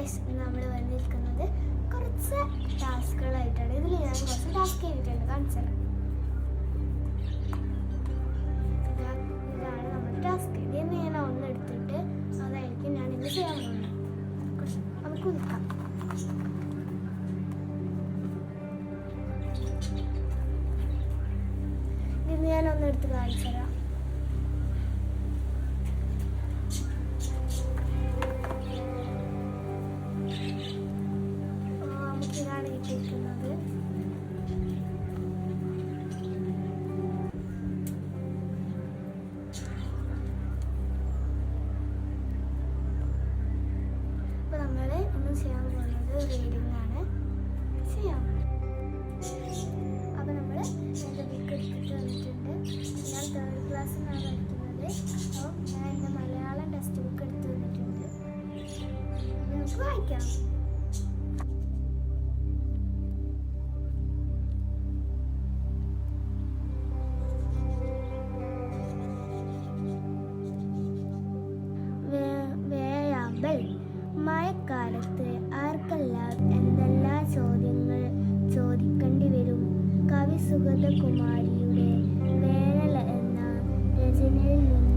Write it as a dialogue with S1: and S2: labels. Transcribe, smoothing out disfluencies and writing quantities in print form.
S1: Guys, നമ്മൾ വന്നിരിക്കുന്നത് കുറച്ച് ടാസ്കുകളായിട്ടാണ്. ഇതിൽ ഞാൻ കുറച്ച് ടാസ്ക് ചെയ്തിട്ടുണ്ട്, കാണിച്ചത്. ഇതാണ് നമ്മുടെ ടാസ്ക്. ഇതിൽ നിന്ന് ഞാൻ ഒന്നെടുത്തിട്ട് അതായിരിക്കും ഞാൻ ഇന്ന് ചെയ്യാൻ പോകുന്നത്. കുറച്ച് നമുക്ക് നിൽക്കാം. ഇതിന് ഞാൻ ഒന്നെടുത്ത് കാണിച്ചു തരാം. നമുക്കിതാണ് കിട്ടിയിരിക്കുന്നത്. അപ്പോൾ നമ്മൾ ഇന്ന് ചെയ്യാൻ പോകുന്നത് റീഡിംഗ് ആണ്. ചെയ്യാം. അപ്പോൾ നമ്മൾ എൻ്റെ ബുക്ക് എടുത്തിട്ട് വന്നിട്ടുണ്ട്. ഞാൻ 3rd ക്ലാസ്സിലാണ് പഠിക്കുന്നത്. അപ്പോൾ ഞാൻ എൻ്റെ മലയാളം ടെക്സ്റ്റ് ബുക്ക് എടുത്ത് വന്നിട്ടുണ്ട്. നമുക്ക് വായിക്കാം. വേഴാമ്പൽ. മഴക്കാലത്ത് ആർക്കെല്ലാം എന്തെല്ലാം ചോദ്യങ്ങൾ ചോദിക്കേണ്ടി വരും? കവി സുഗതകുമാരിയുടെ വേനൽ എന്ന രചനയിൽ നിന്ന്